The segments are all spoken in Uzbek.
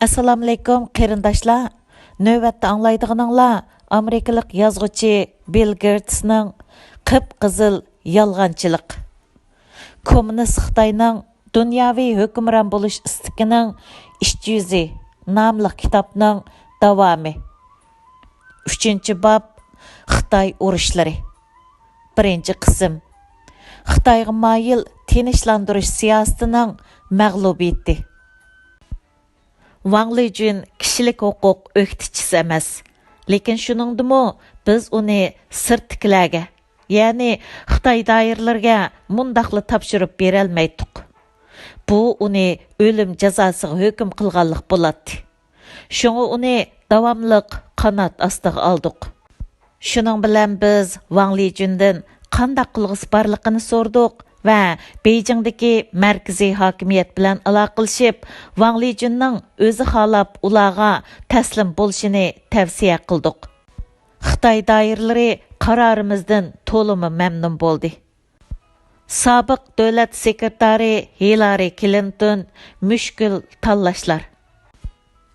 Assalamu alaykum qarindoshlar. Növbətdə anlaydıqınızlar Amerikalik yazğıcı Bill Gertz'nin qıpqızıl yalğançılıq. Kommunist Xitayning dunyoviy hukmron bo'lish istigining ishchi yuzi nomli kitobning davomi. 3-bob Xitay urushlari. 1-qism. Xitayga moyil tinchlantirish siyosatining mag'lubiyati. Wang Lijun kishilik huquq o'qituvchisi emas, lekin shuningdimi biz uni sirtkilarga, ya'ni Xitoy doiralariga mundaqli topshirib bera olmaydik. Bu uni o'lim jazosiga hukm qilganlik bo'ladi. Shunga uni davomliq qanot ostiga oldik. Shuning bilan biz Wang Lijundan qanday qilg'isi borligini so'rdik va Beijingdagi markaziy hokimiyat bilan aloqalashib, Wang Lijunning o'zi xohlab ularga taslim bo'lishini tavsiya qildik. Xitoy doiralari qarorimizdan to'limi mamnun bo'ldi. Sobiq davlat sekretari Hillary Clinton mushkul tanlashlar.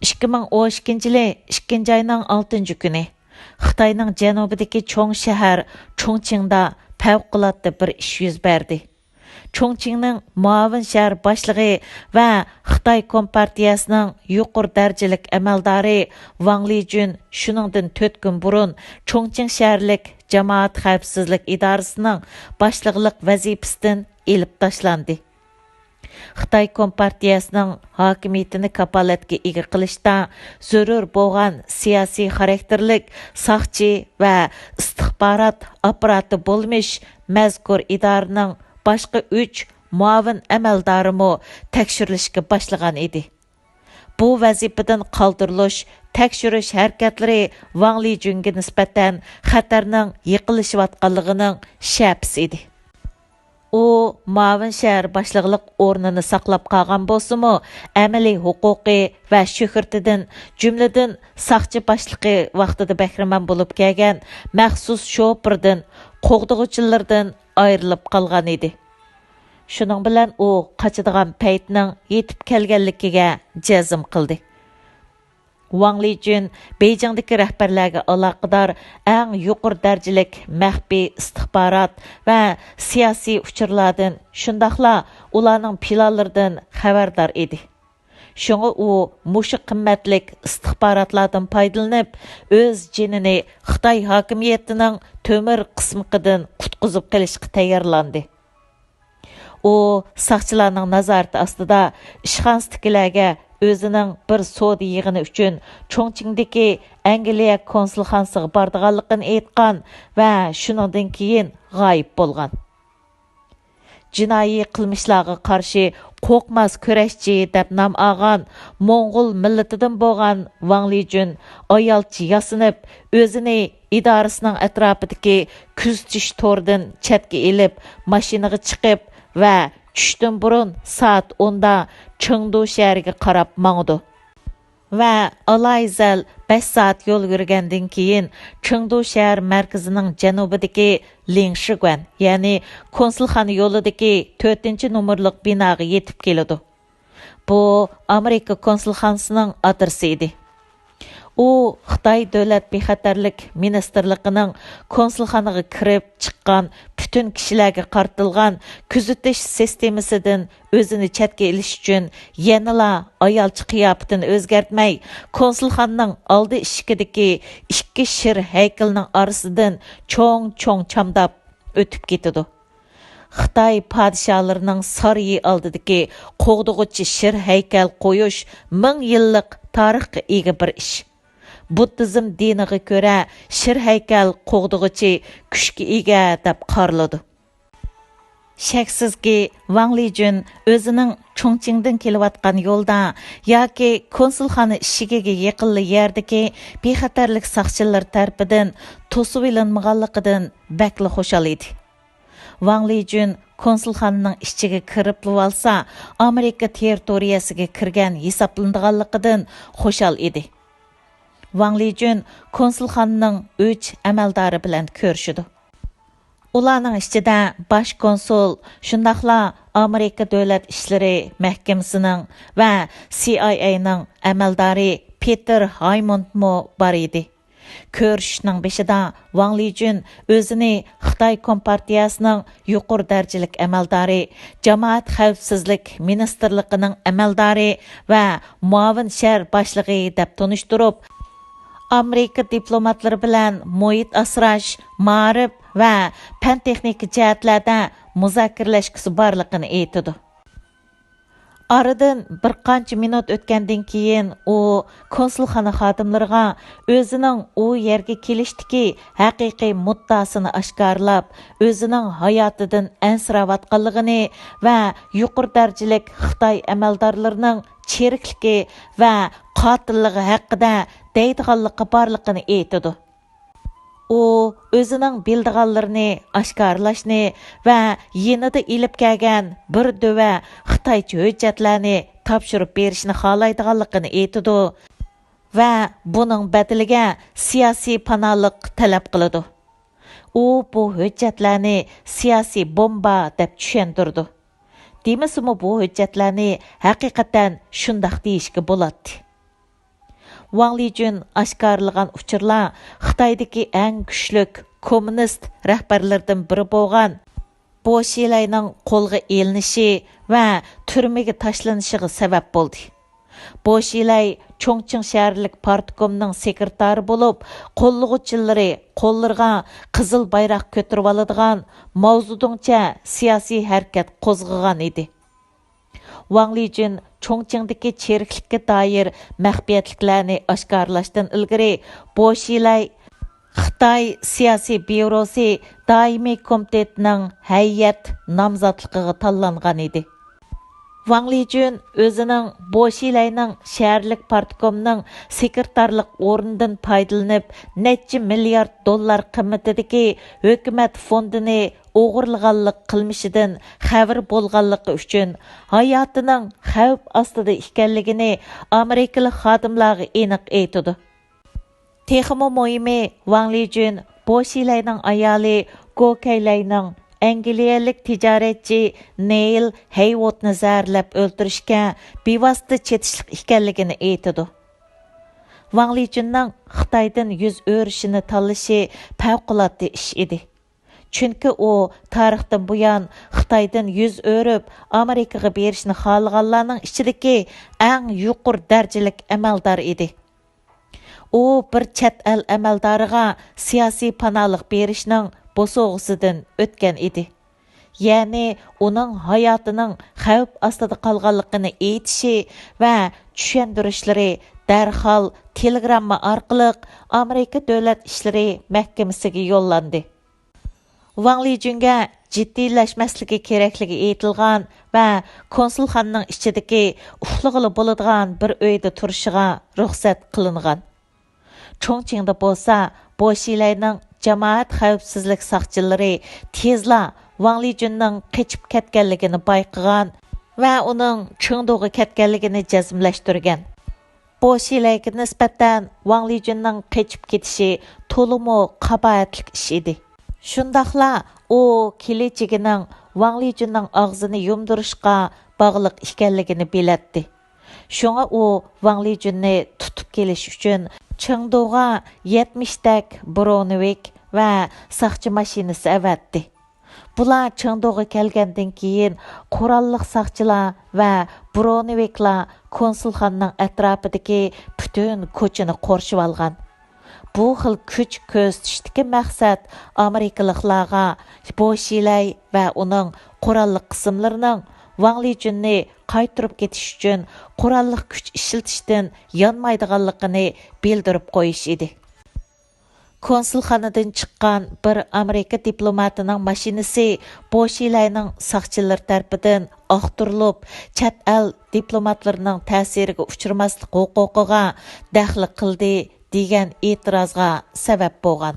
2012-yili 2-oyning 6-kuni Xitoyning janubidagi cho'ng shahar Chongqingda favqulodda bir ish yuz berdi. Chongqingning muavin shahar boshlig'i va Xitoy kompartiyasining yuqori darajalik amaldori Wang Lijun shuningdan 4 kun burun Chongqing shaharlik jamoat xavfsizlik idorasining boshliqlik vazifasidan elib tashlandi. Xitoy kompartiyasining hokimiyatini kapolatga ega qilishda zarur bo'lgan siyosiy xarakterlik saqchi va istixborot apparati bo'lmish mazkur idoraning boshqa 3 muavin amaldorimi tekshirilishga boshlagan edi. Bu vazifadan qoldirilish tekshirish harakatlari Wang Lijunga nisbatan xatarning yiqilishayotganligining shapisi edi. U muavin shahar boshliqlik o'rnini saqlab qolgan bo'lsa-mu, amaliy huquqi va shuhratidan, jumladan saqchi boshlig'i vaqtida bahramand bo'lib kelgan maxsus shofirdan, qo'g'dug'uchilardan ayrilib qolgan edi. Shuning bilan u qochadigan paytning yetib kelganligiga jazm qildi. Wang Lijun Beijingdagi rahbarlarga aloqador eng yuqori darajalik maxfiy istixborot va siyosiy uchurlardan, shundaqla ularning planlaridan xabardor edi. Shunga u mushu qimmatlik istixborotlardan foydalanib, o'z jinini Xitoy hokimiyatining to'mir qismidan qutqizib qilishga tayyorlandi. U saqchilarning nazorati ostida ishxonasidagilarga o'zining bir savdo yig'ini uchun Chongqingdagi Angliya konsulxonasiga borganligini aytgan va shundan keyin g'oyib bo'lgan. Jinoiy qilmishlarga qarshi qo'rqmas kurashchi deb nom olgan Mo'ng'ul millatidan bo'lgan Wang Lijun ayolchi yasinib, o'zini idorasining atrofidagi kuzatish to'ridan chetga elib, mashinaga chiqib va tushdan burun soat 10da Chengdu shahriga qarab mangdi. Va alayzal 5 soat yo'l yurgandan keyin Chengdu shahar markazining janubidagi Lingshigan, ya'ni konsulxona yo'lidagi 4-nomerlik binoga yetib keladi. Bu Amerika konsulxonasining adresi edi. U Xitoy davlat bexatarlik ministerligining konsulxonaga kirib chiqqan butun kishilarga qartilgan kuzatish sistemasidan o'zini chetga ilish uchun yanala ayolchi qiyofatini o'zgartmay, konsulxonaning oldi eshigidagi 2 shir haykalining orasidan cho'ng chamdab o'tib ketdi. Xitoy podshohlarining saroyi oldidagi qo'g'dug'uchi shir haykal qo'yish 1000 yillik tarixga ega bir ish. Buddizm diniga ko'ra shir haykal qo'g'dug'uchi kuchga ega deb qaraladi. Shaksizki Wang Lijun o'zining Chongqingdan kelayotgan yo'lda yoki konsulxona eshigiga yaqinli yerdagi bexatarlik saqchilar tarafidan to'sib ilinmaganligidan bakli xushal edi. Wang Lijun konsulxonaning ichiga kirib olsa, Amerika territoriyasiga kirgan hisoblanadiganligidan xushal edi. Wang Lijun konsulxonaning 3 amaldori bilan ko'rishdi. Ularning ichida bosh konsul, shundaqla Amerika Dövlət İşləri Məhkəməsinin və CIA'ның əməldari Peter Haymondmu бар idi. Көрішінің бешіда Ваң Лижун өзіні Xitay Компартиясының yuqur dərəcəlik əməldari, Cəmaət Xəvfsizlik Ministerliğinin əməldari və muavin şəhər başlığı dəb tanışdırıb, Amerika diplomatları bilan muhit asrash, ma'rif və fən texnik cəhətlərdə müzakirələşkisi barlığını aytdı. Aradan bir qancha minut o'tgandan keyin u konsulxona xodimlariga o'zining u yerga kelishdiki haqiqiy muddasini oshkorlab, o'zining hayotidan ansirayotganligini va yuqori darajalik Xitoy amaldorlarining cherikligi va qotilligi haqida deydiganligi borligini aytdi. U o'zining bildiganlarini oshkorlashni va yenida ilib kelgan bir döva Xitoycha hujjatlarni topshirib berishni xohlaydiganligini aytdi va buning badaliga siyosiy panohlik talab qiladi. U bu hujjatlarni siyosiy bomba deb tushuntirdi. Demasimi bu hujjatlarni haqiqatan shundoq deyishga bo'ladi. Ваң Лижун ашкарлыган учурлар Xitoydagi eng kuchlik kommunist rahbarlardan biri bo'lgan Bo Xilayning qo'lga elinishi va turmaga tashlanishiga sabab bo'ldi. Bo Xilay Chongqing shaharlik partkomning sekretari bo'lib, qolg'uchilari qo'llarga qizil bayroq ko'tarib oladigan mavzudingcha siyosiy harakat qo'zg'agan edi. Ваң Лижун Chongqingdagi cheriklikka doir maxfiyatliklarni oshkorlashdan ilgari Bo Xilay Xitoy siyosiy byurosi doimiy komitetining hay'at nomzodligiga tanlangan edi. Ваң Лижун o'zining Bo Xilayning shaharlik partkomning sekretarlik o'rnidan foydalanib, necha milliard dollar qimmatidagi hukumat fondini o'g'irlaganlik qilmishidan xabar bo'lganligi uchun hayotining xavf ostida ekanligini amerikalik xodimlarga aniq aytdi. Texmo muhimi Ваң Лижун Bo Xilayning ayoli Go Kaylayning Angliyalik tijoratchi Neil Haywoodni zarlab o'ldirishga bevosita chetishlik ekanligini aytdi. Ваң Лижунning Xitoydan yuz o'rishini tanlashi favqulodda ish edi. Chunki u tarixdan buyon Xitoydan yuz o'rib Amerikaga berishni xohlaganlarning ichidagi eng yuqori darajalik amaldor edi. U bir chet el amaldoriga siyosiy panohlik berishning bosog'isidan o'tgan edi. Ya'ni uning hayotining xavf ostida qolganligini aytishi va tushuntirishlari darhol telegramma orqali Amerika Davlat İşləri Məhkəməsiga yo'llandi. Ваң Лижунga jiddiylashmasligi kerakligi aytilgan va konsulxonaning ichidagi uxlag'ili bo'ladigan bir uyda turishiga ruxsat qilingan. Chongqingda bo'lsa, Bo Xilayning Cəmaət Xəvfsizlik saqchilari tezla Ваң Лижунning qechib ketganligini bayqagan va uning Chengduga ketganligini jazmlashtirgan. Bo Xilayga nisbatan Ваң Лижунning qechib ketishi to'liq qabohatlik ish edi. Shundaqla u kelechigining Ваң Лижунning og'zini yumdirishga bog'liq ekanligini bilatdi. Shunga u Ваң Лижунni tutib kelish uchun Chengduga 70 tak Bronovik va saqchi mashinasi avatdi. Bular Chengduga kelgandan keyin qurolliq saqchilar va Bronoviklar konsulxonaning atrofidagi butun ko'chani qorshib olgan. Bu xil kuch ko'rsatishdagi maqsad Amerikaliklarga Bo Xilay va uning qurolliq qismlarining Ваң Лижунni qaytirib ketish uchun qurolliq kuch ishlatishdan yonmaydiganligini bildirib qo'yish edi. Konsulxonadan chiqqan bir Amerika diplomatining mashinasi Bo Xilayning saqchilari tarafidan oqtirilib, chet el diplomatlarining ta'siriga uchramaslik huquqiga daxl qildi degan e'tirozga sabab bo'lgan.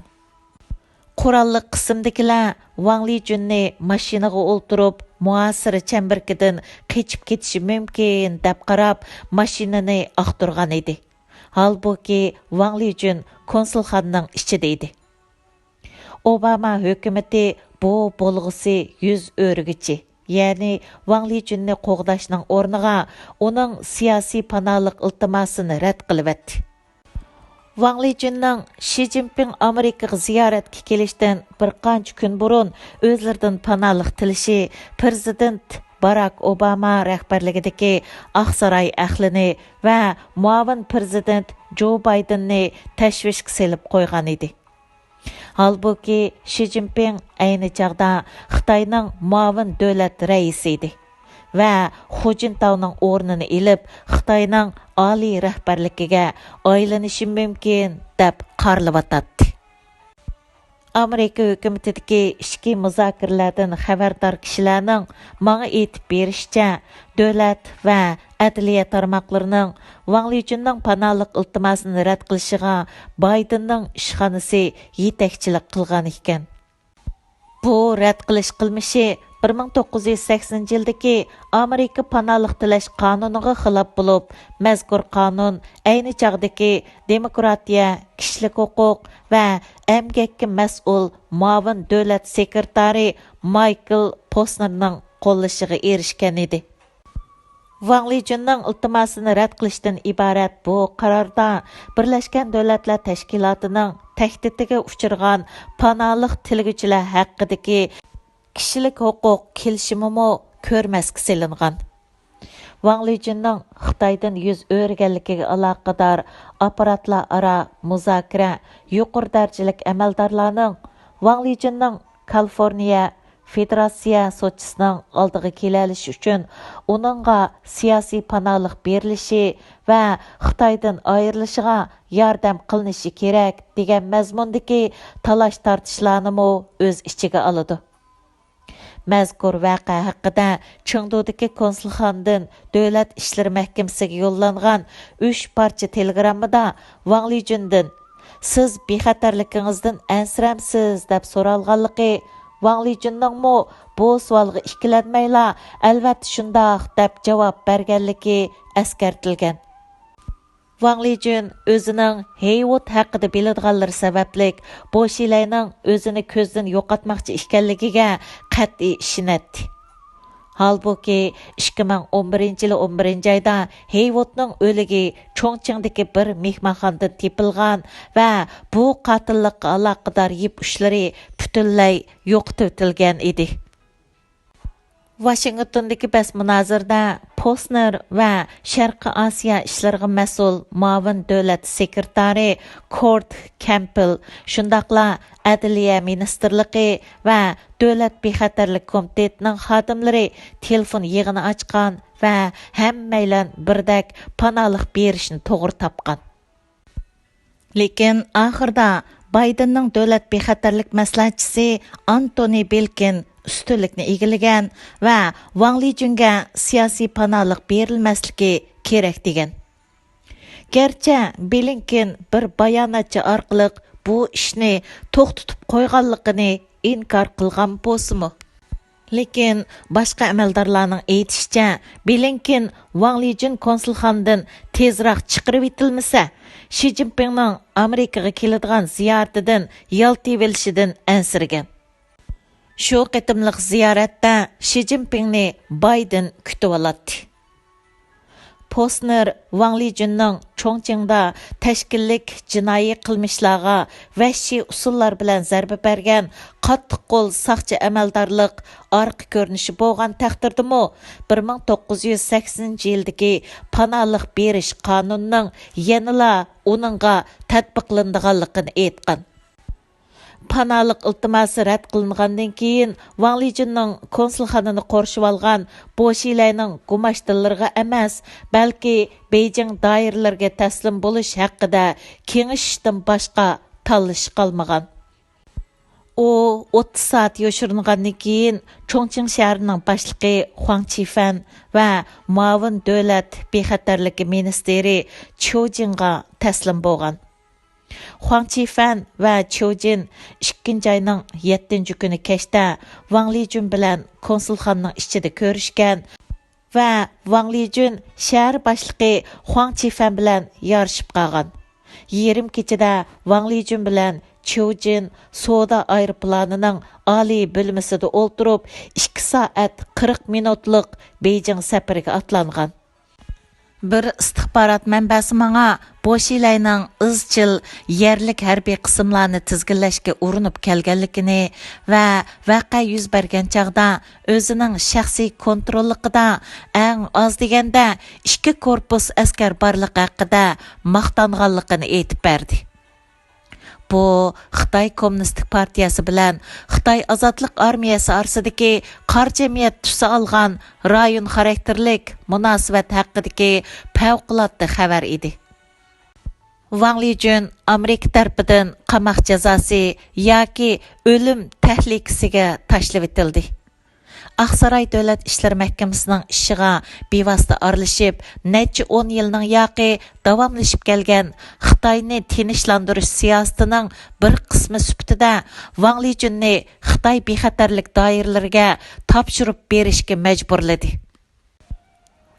Qurolliq qismdagilar Ваң Лижунni mashinaga o'ltirib, muasir chambarkidan qechib ketishi mumkin deb qarab, mashinani oqtirgan edi. Halbuki Ваң Лижун konsulxonaning ichida edi. Obama hukumati bu bo'lg'isi yuz o'rgichi ya'ni Ван Лижунны qo'g'dashning o'rniga uning siyosiy panohlik iltimosini rad qilib etdi. Ван Лижунның Ши Цзиньпин Amerikaga ziyoratga kelishdan bir qancha kun burun o'zlaridan panohlik tilishi prezident Barak Obama rahbarligidagi Aqsaroy ahlini va muavin prezident Jo Baydenni tashvishga selib qo'ygan edi. Halbuki Ши Цзиньпин ayni chaqda Xitoyning muavin davlat raisi edi va Xu Jintaoning o'rnini ilib Xitoyning oliy rahbarligiga aylanishi mumkin deb qaralıyotdi. Amerika hukumatidagi ishki muzokaralardan xabardor kishilarning menga aytib berishicha, davlat va adliya tarmoqlarining Ван Лижунның panohlik iltimosini rad qilishiga Baydenning ishxonasi yetakchilik qilgan ekan. Bu rad qilish qilmishi 1980-yildagi Amerika panohlik tilash qonuniga xilof bo'lib, mazkur qonun ayni chog'dagi demokratiya, kishilik huquq va emgakka mas'ul muavin davlat sekretari Michael Posnerning qo'llashiga erishgan edi. Ван Лижунның iltimosini rad qilishdan iborat bu qarorda Birlashgan Davlatlar Tashkilotining tahdidiga uchirgan panohlik tilguvchilar haqidagi kishilik huquq kelishimimi ko'rmasga selingan. Ван Лижунның Xitoydan yuz o'rganligiga aloqador apparatlar aro muzokara yuqori darajalik amaldorlarning Ван Лижунның Kaliforniya Federatsiya sotchisining oldiga kelalish uchun uningga siyosiy panohlik berilishi va Xitoydan ayrilishiga yordam qilinishi kerak degan mazmundagi talash tortishlarni o'z ichiga oladi. Mazkur voqea haqida Chengdudagi konsulxonadan Davlat ishlari mahkamasiga yo'llangan 3 parcha telegrammada Ван Лижунdan siz bexatarligingizdan ansramsiz deb so'ralganligi Ван Лижунның bu savolga ikkilanmayla albatta shundoq deb javob berganligi eskartilgan. Ван Лижун o'zining Heywood haqida biladiganlari sababli bu shilayning o'zini ko'zdan yo'qotmoqchi ekanligiga qat'iy ishonadi. Halbuki 2011-yil 11-oyda Heywoodning o'ligi Chongqingdagi bir mehmonxonada tepilgan va bu qotillikqa aloqador urushlari butunlay yo'qotib o'tilgan edi. Washingtondagi bas munozirada Posner va Sharqi Osiyo ishlariga mas'ul muavin davlat sekretari Kurt Campbell shundaqla Adliya ministrligi va Davlat bexatarlik komitetining xodimlari telefon yig'ini ochgan va hammaylan birdak panohlik berishni to'g'ri topgan. Lekin oxirida Baydenning davlat bexatarlik maslahatchisi Antony Blinken ustunlikni egillagan va Ван Лижунga siyosiy panohlik berilmasligi kerak degan. Gerçi Blinken bir bayonotchi orqali bu ishni to'xtatib qo'yganligini inkor qilgan bo'lsa-mu, lekin boshqa amaldorlarning aytishicha, Blinken Ван Лижун konsulxonadan tezroq chiqarib etilmasa, Ши Цзиньпинning Amerikaga keladigan ziyoratidan yaltib olishidan ansirgan. Shu qitimliq ziyoratda Ши Цзиньпинni Bayden kutib oladi. Posner Ван Лижунның Chongqingda tashkillik jinoiy qilmishlarga vahshiy usullar bilan zarba bergan qattiq qo'l saqchi amaldorlik orqa ko'rinishi bo'lgan taqdirdami 1980-yildagi panohlik berish qonunining yanala uningga tatbiqlanadiganligini aytgan. Panohlik iltimosi rad qilingandan keyin Ван Лижунның konsulxonani qorishib olgan bu shilayning gumashdillariga emas, balki Beijing doiralariga taslim bo'lish haqida kengashishdan boshqa tanlash qolmagan. U 30 soat yoshiringandan keyin Chongqing shahrining boshlig'i Huang Qifan va muavin davlat bexatarligi ministri Qiu Jinga taslim bo'lgan. Huang Qifan va Qiu Jin 2-oyning 7-kuni kechda Ван Лижун bilan konsulxonaning ichida ko'rishgan va Ван Лижун shahar boshlig'i Huang Qifan bilan yarishib qolgan. Yerim kechida Ван Лижун bilan Чоужин сода аэропланының али бөлмесінде отырып 2 saat 40 minutluk Бейжің сәпірге атланған. Bir istihbarat mənbəsi mənə Boşilayның izchil yerlik hərbiy qismlarni tizginlashga urinib kelganligini va vaqa yuz bergan chaqda o'zining shaxsiy kontrolligida eng oz deganda 2 korpus askar barligi haqida maqtanganligini aytib berdi. Bu Xitay Kommunistik Partiyasi bilan Xitay Azadlıq Armiyasi orasidagi qar jamiyat tusi olgan rayon xarakterlik munosabat haqidagi favqulodda xabar edi. Wang Lijun Amerika tarafidan qamoq jazosi yoki o'lim tahlikasiga tashlab etildi. Aqsaray Davlat İşlər Məhkəməsinin işiga bevosita aralashib, necha 10 yilning yoki davomlashib kelgan Xitoyni tinchlandirish siyosatining bir qismi sifatida Wang Lijunni Xitoy bexatarlik doiralariga topshirib berishga majburladi.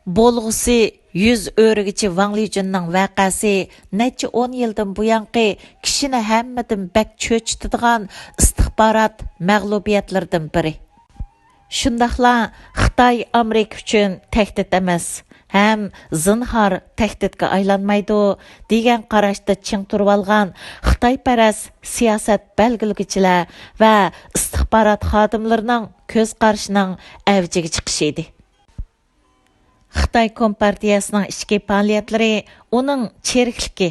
Bo'lg'usi 100 o'rgichi Wang Lijunning vaqasi necha 10 yildan buyanqi kishini hammadan bak cho'chitadigan istihbarat mag'lubiyatlardan biri. Shundaqla Xitoy Amerika uchun tahdid emas, ham zinhor tahdidga aylanmaydi degan qarashda ching turib olgan Xitoyparast siyosat belgilguvchilar va istihbarat xodimlarining ko'z qarashining avjiga chiqishi edi. Xitoy Kompartiyasining ichki faoliyatlari uning cherikligi,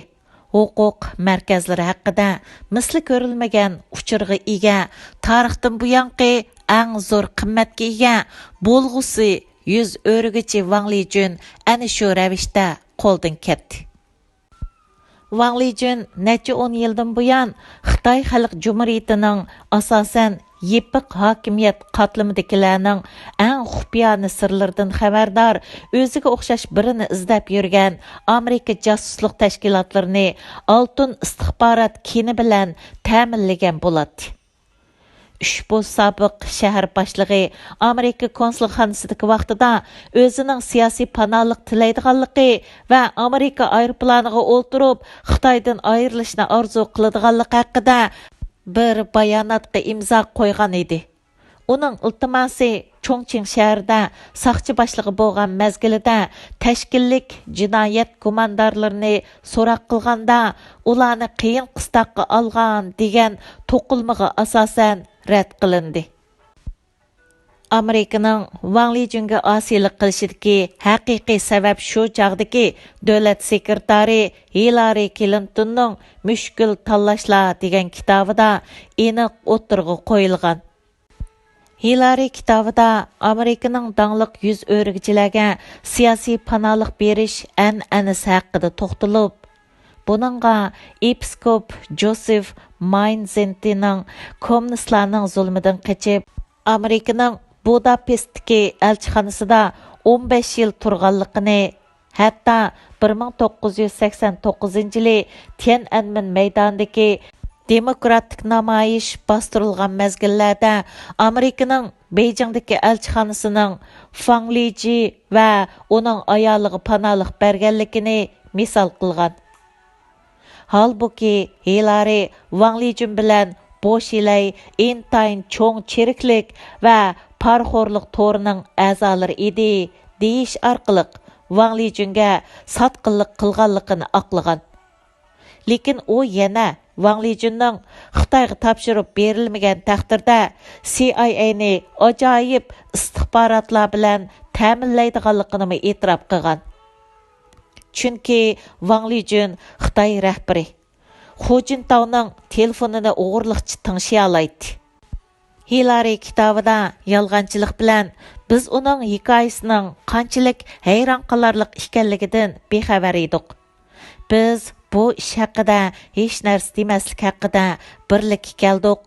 huquq markazlari haqida misli ko'rilmagan uchurg'i ega, tarixdan buyanqi eng zo'r qimmatga ega bo'lg'usi 100 o'rgichi Wang Lijun ana shu ravishda qo'ldan ketdi. Wang Lijun necha 10 yildan buyon Xitoy Xalq Jumhuriyatining asosan yepiq hokimiyat qatlamidagilarning eng xufiyona sirlaridan xabardor, o'ziga o'xshash birini izlab yurgan Amerika josuslik tashkilotlarini oltin istihbarat kini bilan ta'minlagan bo'ladi. Ushbu sobiq shahar boshlig'i Amerika konsulxonasidagi vaqtida o'zining siyosiy panohlik tilaydiganligi va Amerika aeroplaniga o'tirib Xitoydan ayrilishni orzu qiladiganligi haqida bir bayonotga imzo qo'ygan edi. Uning iltimosi Chongqing shahrida saqchi boshlig'i bo'lgan mezgilida tashkillik jinoyat gumondorlarini so'roq qilganda ularni qiyin qistoqqa olgan degan to'qilmaga asosan rad qilindi. Amerikaning Wang Lijunga osiylik qilishidagi haqiqiy sabab shu chog'dagi davlat sekretari Hillary Clintonning Mushkul tanlashlar degan kitobida aniq o'tirg'i qo'yilgan. Hillary kitobida Amerikaning dangliq 100 o'rgichilarga siyosiy panohlik berish an'anasi haqida to'xtalib, buningga episkop Joseph Mainzentining kommunistlarning zulmidan qochib, Amerikaning Budapestdagi elchixonasida 15 yil turganligini, hatto 1989-yili Tiananmen maydonidagi demokratik namoyish bostirilgan mezgillarda Amerikaning Beyjingdagi elchixonasining Fang Liji va uning ayoliga panohlik berganligini misol qilgan. Halbuki Hillary Wang Lijun bilan Boşilay intayin cho'ng cheriklik va parxo'rlik to'rining a'zolari edi deyish orqali Wang Lijunga sotqinlik qilganligini aqlagan. Lekin u yana Wang Lijunning Xitoyga topshirib berilmagan taqdirda CIA'ni ajoyib istihbarotlar bilan ta'minlaydiganligini e'tirof qilgan. Chunki Wang Lijun Xitoy rahbari Hu Jintaoning telefonini o'g'irliqchi tingshi olaydi. Hillary kitobida yalg'onchilik bilan biz uning hikoyasining qanchalik hayron qolarlik ekanligidan bexabar edik. Biz bu ish haqida hech narsa demaslik haqida birlikka keldik.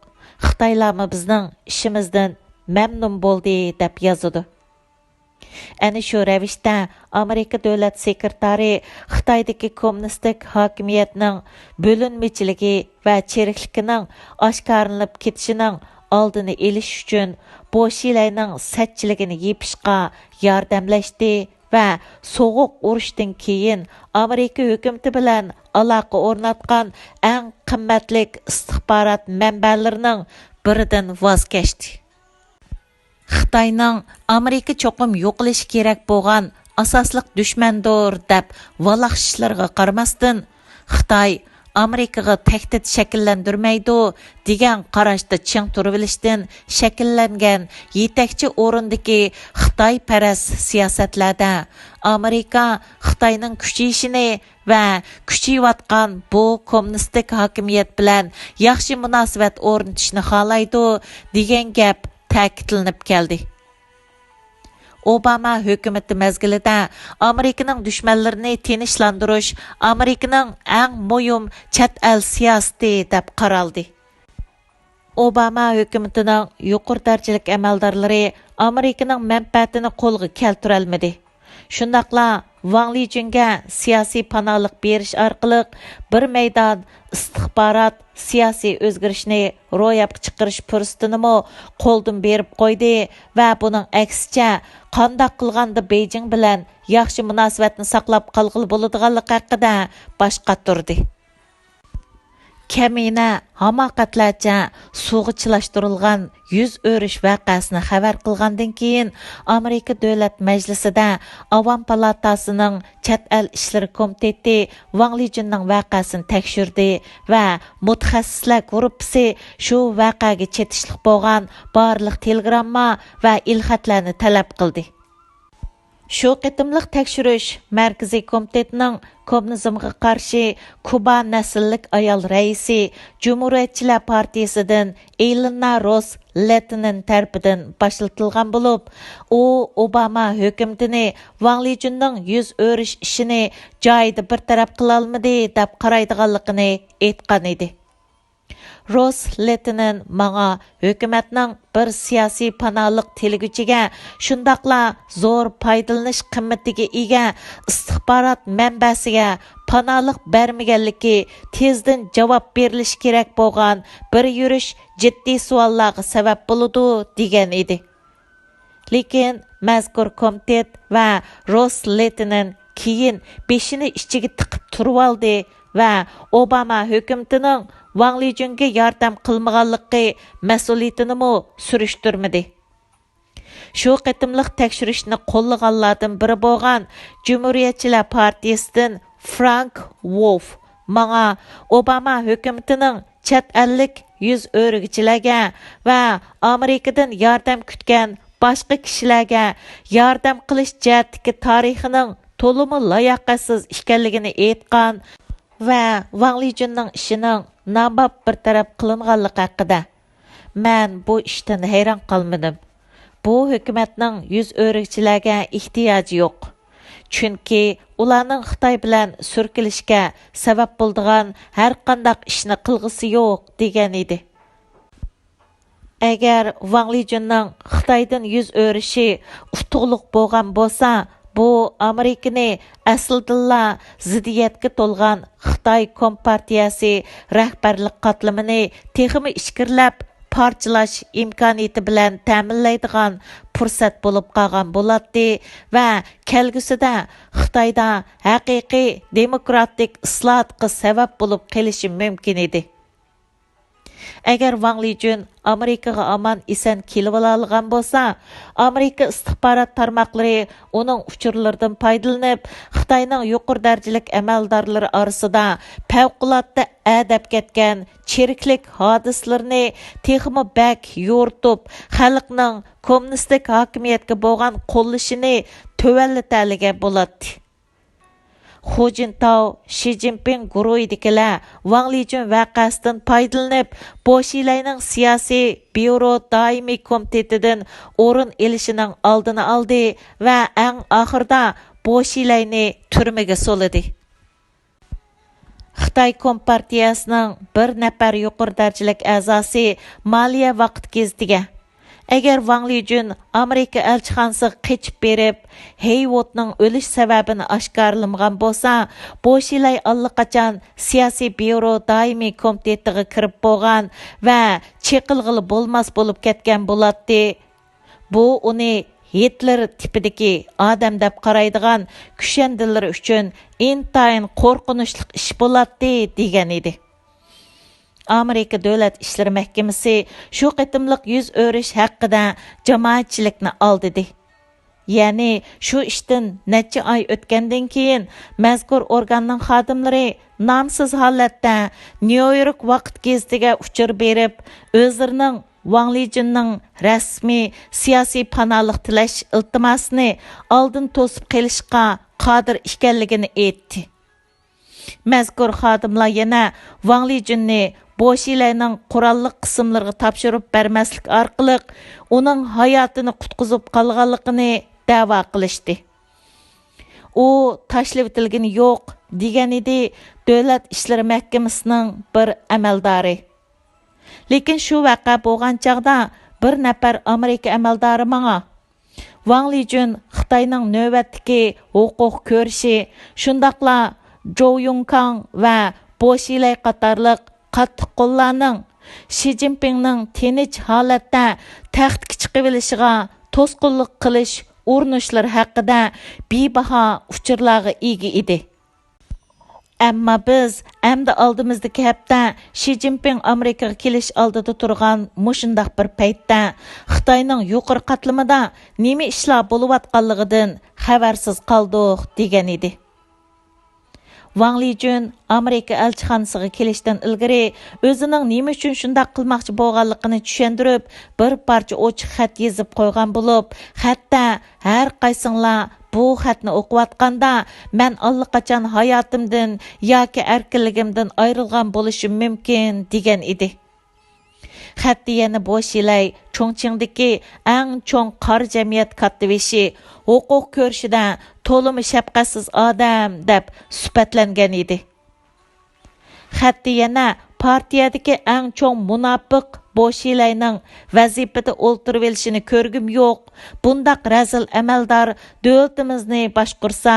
Xitoylarmi bizning ishimizdan mamnun bo'ldi deb yozadi. Ana shu ravishda Amerika davlat sekretari Xitoydagi kommunistik hokimiyatning bo'linmachiligi va cherikligining oshkorlanib ketishining oldini olish uchun Boşilayning satchiligini yepishga yordamlashdi va so'g'uq urushdan keyin Amerika hukumati bilan aloqa o'rnatgan eng qimmatlik istixbarat mənbələrining biridən vaz keçdi. Xitayning Amerika cho'qim yo'qilishi kerak bo'lgan asosliq dushmandir deb valaxishlarga qaramasdan, Xitoy Amerikaga tahdid shakllantirmaydi degan qarashda ching turvilishdan shakllangan yetakchi o'rindagi Xitoy paras siyosatlarda Amerika Xitoyning kuchayishini va kuchayayotgan bu kommunistik hokimiyat bilan yaxshi munosabat o'rnatishni xohlaydi degan gap ta'kidlanib keldi. Obama hökuməti məzgilida Amerikaning düşmanlarini tinishlantirish Amerikaning eng muhim chet el siyosati deb qaraldi. Obama hökumatining yuqori darajalik amaldorlari Amerikaning manfaatini qo'lga keltira olmadi. Shundaqla Wang Lijunga siyosiy panohlik berish orqali bir maydon istixbarat siyosiy o'zgarishni ro'yobga chiqarish fursatini qo'ldan berib qo'ydi va buning aksicha qandoq qilganda Beijing bilan yaxshi munosabatni saqlab qolg'ili bo'ladiganligi haqida bosh qotirdi. Kamina hamoqatlarcha suvga chilashtirilgan yuz o'rish voqeasini xabar qilgandan keyin Amerika Davlat Majlisida Avam palatasining chet el ishlari komiteti Wang Lijunning voqeasini tekshirdi va mutaxassislar guruhi shu voqeaga chetishlik bo'lgan barliq telegramma va ilxatlarni talab qildi. Shu qitimliq tekshirish Markaziy komitetining kommunizmga qarshi Kuba nasllik ayol raisi Cumhuriyetçiler partiyasidan žورنىلىنىڭ tarafidan başlatilgan bo'lib, u Obama hökumatini Wang Lijunning yuz o'rish ishini joyida bir taraf qila olmadi deb qaraydiganligini aytgan edi. ژورنىلىنىڭ manga hökumatning bir siyosiy panohlik tilguchiga shundaqla zo'r foydalanish qimmatiga ega istixbarat manbasiga panohlik bermaganligi tezdan javob berilishi kerak bo'lgan bir yurish jiddiy savollarga sabab bo'ladi degan edi. Lekin mazkur komitet va ژورنىلىنىڭ keyin beshini ichiga tiqib turib oldi va Obama hökumatining Wang Lijunga yordam qilmaganligi mas'uliyatini surishtirmadi. Shu qitimliq tekshirishni qo'llaganlardan biri bo'lgan Cumhuriyetçiler partiyasidan Frank Wolf manga Obama hökumatining chet ellik yuz o'rgichilarga va Amerikadan yordam kutgan boshqa kishilarga yordam qilish jihatdagi tarixining to'limi layoqatsiz ekanligini aytgan va Wang Lijunning ishining nabab bir taraf qilinganligi haqida. Men bu ishdan hayron qolmadim. Bu hukumatning yuz o'rikchilarga ehtiyoji yo'q. Chunki ularning Xitoy bilan surkilishga sabab bo'ladigan har qanday ishni qilg'isi yo'q degan edi. Agar Wang Lijunning Xitoydan yuz o'rishi utuqliq bo'lgan bo'lsa, bu Amerikani aslidilla ziddiyatga to'lgan Xitoy Kompartiyasi rahbarlik qatlamini texmi ishkirlab parchalash imkoniyati bilan ta'minlaydigan fursat bo'lib qolgan bo'ladi va kelgusida Xitoyda haqiqiy demokratik islohotga sabab bo'lib qolishi mumkin edi. Agar Wang Lijun Amerikaga aman esan kelib olgan bo'lsa, Amerika istixbarat tarmoqlari uning uchurlaridan foydalanib, Xitoyning yuqori darajalik amaldorlari orasida favqulodda adab ketgan chiriklik hodislarini texmi bak yo'rtib, xalqning kommunistik hokimiyatga bo'lgan qo'llashini tövəllətiga bo'ladi. Xu Jintao, Xi Jinping guruhidagilar Wang Lijun voqeasidan foydalanib, Bolsheviklarning siyosiy byuro doimiy komitetidan o'rin elishining oldini oldi va eng oxirida Bolsheviklarni turmaga soladi. Xitoy Kompartiyasining bir nafar yuqori darajalik a'zosi moliya vaqt gezitiga agar Wang Lijun Amerika elchixonasiga qechib berib, Heyvotning o'lish sababini oshkorlamagan bo'lsa, Bolsheviklar allaqachon siyosiy byuro doimiy komitetiga kirib bo'lgan va cheqilg'ili bo'lmas bo'lib ketgan bo'ladi. Bu uni Hitler tipidagi odam deb qaraydigan kushandilar uchun intayin qo'rqinchli ish bo'ladi degan edi. Amerika Dövlət İşləri Məhkəməsi şu qıtımlıq yüz örüş haqqında jamoatchilikni aldidi. Yani şu işdən neçə ay ötkəndən keyin məzkur organның xadimləri namsız holatda New York vaqt gazetiga uçur berib, özlərinin Wang Lijunның rəsmi siyasi panohlik tilash iltimosini oldin to'sib qilishga qodir ekanligini aytdi. Mazkur xodimlar yana Wang Lijunni Boşilayning qurolli qismlariga topshirib bermaslik orqali uning hayotini qutqizib qolganligini da'vo qilishdi. U tashlab etilgani yo'q degan edi Davlat ishlari mahkamasining bir amaldori. Lekin shu vaqa bo'lgan chaqda bir nafar Amerika amaldori menga Wang Lijun Xitoyning navbatdagi huquq ko'rishi, shundaqla Zhou Yongkang va Boshilay qatorliq qattiq qo'llarning Xi Jinpingning tinch holatda taxtga chiqib olishiga to'sqinlik qilish urinishlar haqida bebaho uchurlarga ega edi. Ammo biz endi oldimizdagi hafta Xi Jinping Amerikaga kelish oldida turgan mushundaq bir paytda Xitoyning yuqori qatlamida nima ishlar bo'layotganligidan xabarsiz qoldik degan edi. Wang Lijun Amerika elchixonasiga kelishdan ilgari o'zining nima uchun shunday qilmoqchi bo'lganligini tushuntirib, bir parcha ochiq xat yozib qo'ygan bo'lib, hatto har qaysinglar bu xatni o'qiyotganda men allaqachon hayotimdan yoki erkinligimdan ayrilgan bo'lishim mumkin degan edi. Xatda yana Boshilay Chongqingdagi eng cho'ng qor jamiyat kattivishi huquq ko'rishida to'limi shafqatsiz odam deb sifatlangan edi. Xatda yana partiyadagi eng cho'ng munofiq Boshilayning vazifada o'ltirib olishini ko'rgim yo'q. Bundaq razil amaldor davlatimizni boshqursa,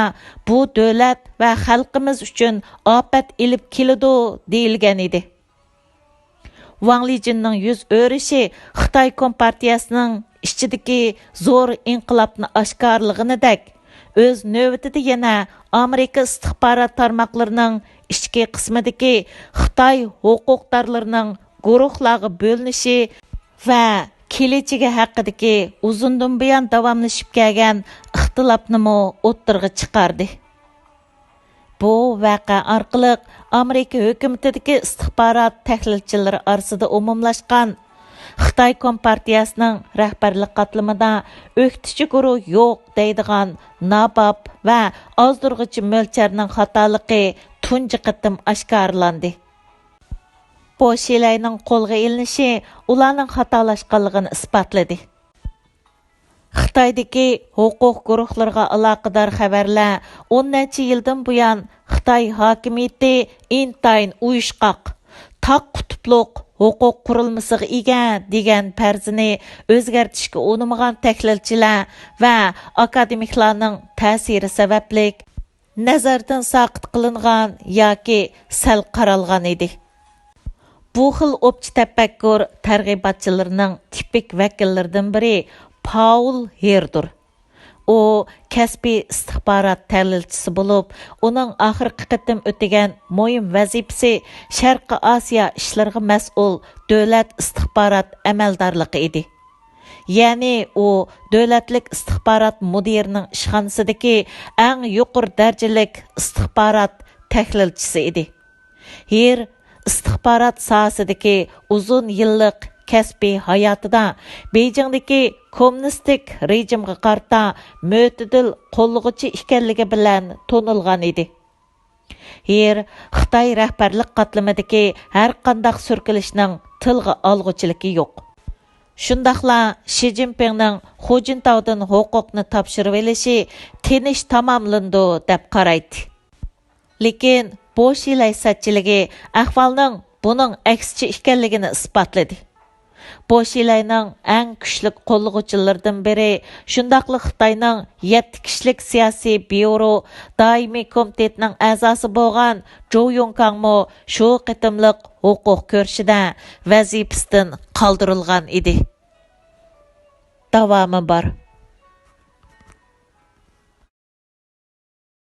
bu davlat va xalqimiz uchun ofat elib keladi deyilgan edi. Wang Lijunning yuz o'rishi Xitoy Kompartiyasining ichidagi zo'r inqilobni oshkorlig'inidek, o'z navbatida yana Amerika istixborot tarmoqlarining ichki qismidagi Xitoy huquqdorlarining guruhlarga bo'linishi va kelajagi haqidagi uzundan buyon davomlashib kelgan ixtilofni o'ttirg'i chiqardi. Bu vaqa orqali Amerika hukumatidagi istixborot tahlilchilari orasida umumlashgan Xitoy Kompartiyasining rahbarlik qatlamida o'qituvchi guruh yo'q deydigan nabab va ozdurg'ichi mo'lcharning xatoligi tunji qitim oshkorlandi. Boşilayning qo'lga ilinishi ularning xatolashganligini isbotladi. Xitoydagi huquq guruhlariga aloqador xabarlar 10 yildan buyon Xitoy hokimiyati intayin uyushqoq, taq qutupluq huquq qurilmasiga ega degan farzini o'zgartishga urinmagan tahlilchilar va akademiklarning ta'siri sababli nazardan saqit qilingan yoki sal qaralgan edi. Bu xil o'pchi tafakkur targ'ibotchilarining tipik vakillaridan biri Paul Herdur. O kasbiy istixborot tahlilchisi bo'lib, uning oxirgi qitim o'tgan muhim vazifasi Sharqi Osiyo ishlariga mas'ul davlat istixborot amaldorligi edi. Ya'ni u davlatlik istixborot mudirining ishxonasidagi eng yuqori darajalik istixborot tahlilchisi edi. Her istixborot sohasidagi uzun yillik kasbiy hayotida Beijingdagi kommunistik rejimga qarta mo'tadil qo'llag'uchi ekanligi bilan tonilgan edi. Her Xitoy rahbarlik qatlamidagi har qanday surkilishning tilga olg'uchiligi yo'q. Shundaqla Xi Jinpingning Xujintaudan huquqni topshirib olishi tinish tamomlandi deb qaraydi. Lekin Boshilay satchiligi ahvolning buning aksicha ekanligini isbotladi. Boshilayning eng kuchli qo'llag'uvchilaridan biri shundaqli Xitoyning 7 kishilik siyosiy byuro doimiy komitetining a'zosi bo'lgan Zhou Yongkang shu qitimliq huquq ko'rishida vazifasidan qoldirilgan edi. Davomi bor.